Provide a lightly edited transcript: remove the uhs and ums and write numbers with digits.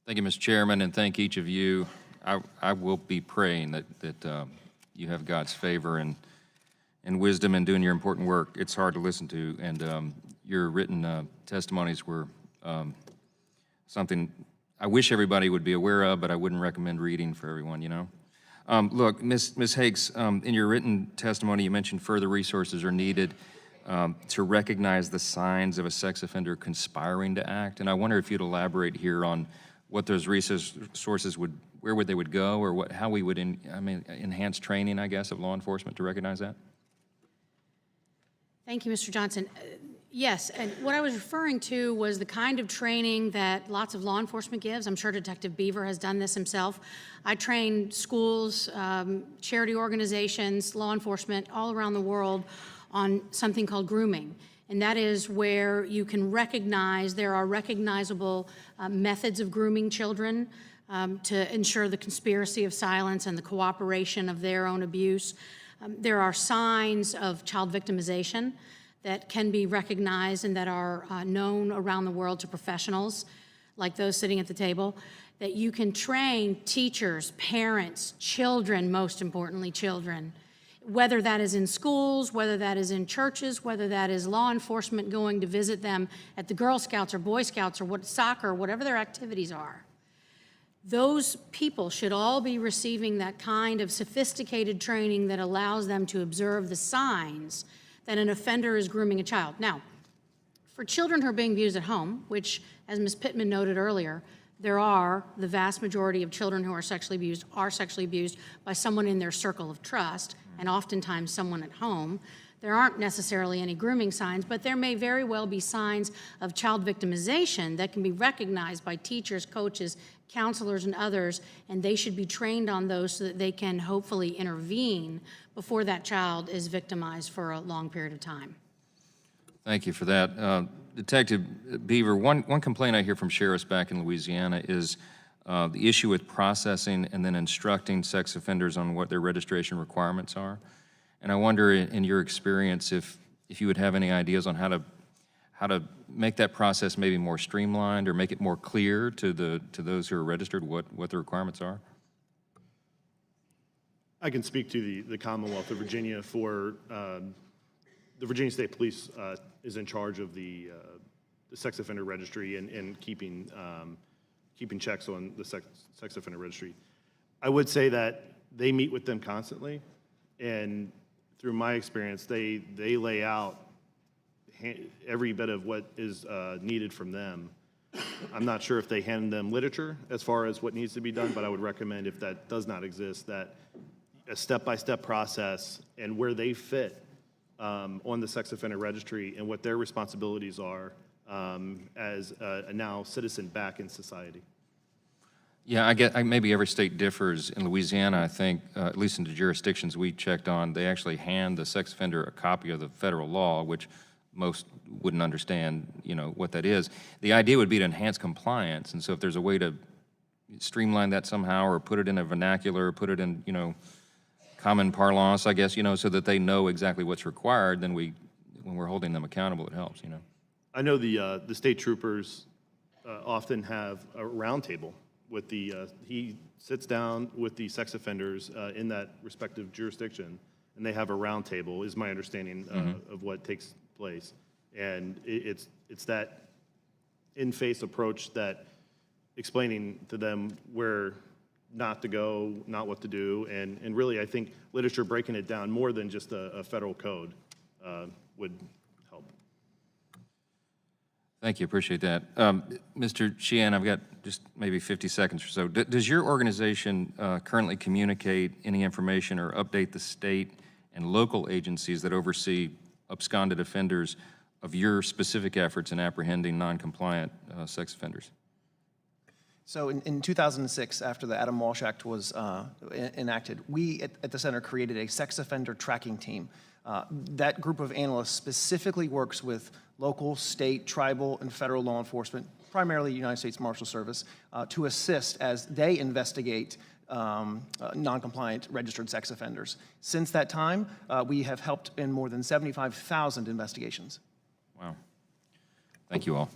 Thank you, Mr. Chairman, and thank each of you. I will be praying that you have God's favor and wisdom in doing your important work. It's hard to listen to, and your written testimonies were something I wish everybody would be aware of, but I wouldn't recommend reading for everyone, you know. Look, Ms. Hakes, in your written testimony, you mentioned further resources are needed to recognize the signs of a sex offender conspiring to act, and I wonder if you'd elaborate here on what those resources would, where would they would go, or how we would enhance training, I guess, of law enforcement to recognize that? Thank you, Mr. Johnson. Yes, and what I was referring to was the kind of training that lots of law enforcement gives. I'm sure Detective Beaver has done this himself. I train schools, charity organizations, law enforcement all around the world on something called grooming. And that is where you can recognize, there are recognizable methods of grooming children to ensure the conspiracy of silence and the cooperation of their own abuse. There are signs of child victimization that can be recognized and that are known around the world to professionals, like those sitting at the table, that you can train teachers, parents, children, most importantly children, whether that is in schools, whether that is in churches, whether that is law enforcement going to visit them at the Girl Scouts or Boy Scouts or soccer, whatever their activities are. Those people should all be receiving that kind of sophisticated training that allows them to observe the signs that an offender is grooming a child. Now, for children who are being abused at home, which, as Ms. Pittman noted earlier, the vast majority of children who are sexually abused by someone in their circle of trust, and oftentimes someone at home. There aren't necessarily any grooming signs, but there may very well be signs of child victimization that can be recognized by teachers, coaches, counselors, and others, and they should be trained on those so that they can hopefully intervene before that child is victimized for a long period of time. Thank you for that. Detective Beaver, one complaint I hear from sheriffs back in Louisiana is the issue with processing and then instructing sex offenders on what their registration requirements are. And I wonder, in your experience, if you would have any ideas on how to make that process maybe more streamlined or make it more clear to those who are registered what the requirements are? I can speak to the Commonwealth of Virginia. For the Virginia State Police is in charge of the sex offender registry and keeping checks on the sex offender registry. I would say that they meet with them constantly, and through my experience, they lay out every bit of what is needed from them. I'm not sure if they hand them literature as far as what needs to be done, but I would recommend, if that does not exist, that a step-by-step process and where they fit on the sex offender registry and what their responsibilities are as a now citizen back in society. Yeah, maybe every state differs. In Louisiana, I think, at least in the jurisdictions we checked on, they actually hand the sex offender a copy of the federal law, which most wouldn't understand, what that is. The idea would be to enhance compliance, and so if there's a way to streamline that somehow, or put it in a vernacular, or put it in, common parlance, I guess, so that they know exactly what's required, then when we're holding them accountable, it helps, I know the state troopers often have a roundtable with he sits down with the sex offenders in that respective jurisdiction, and they have a roundtable, is my understanding of what takes place. And it's that in-face approach, that explaining to them where not to go, not what to do, and really I think literature breaking it down more than just a federal code would help. Thank you, appreciate that. Mr. Sheehan, I've got just maybe 50 seconds or so. Does your organization currently communicate any information or update the state and local agencies that oversee absconded offenders of your specific efforts in apprehending non-compliant sex offenders? So in 2006, after the Adam Walsh Act was enacted, we at the center created a sex offender tracking team. That group of analysts specifically works with local, state, tribal, and federal law enforcement, primarily United States Marshal Service, to assist as they investigate non-compliant registered sex offenders. Since that time, we have helped in more than 75,000 investigations. Wow. Thank you all.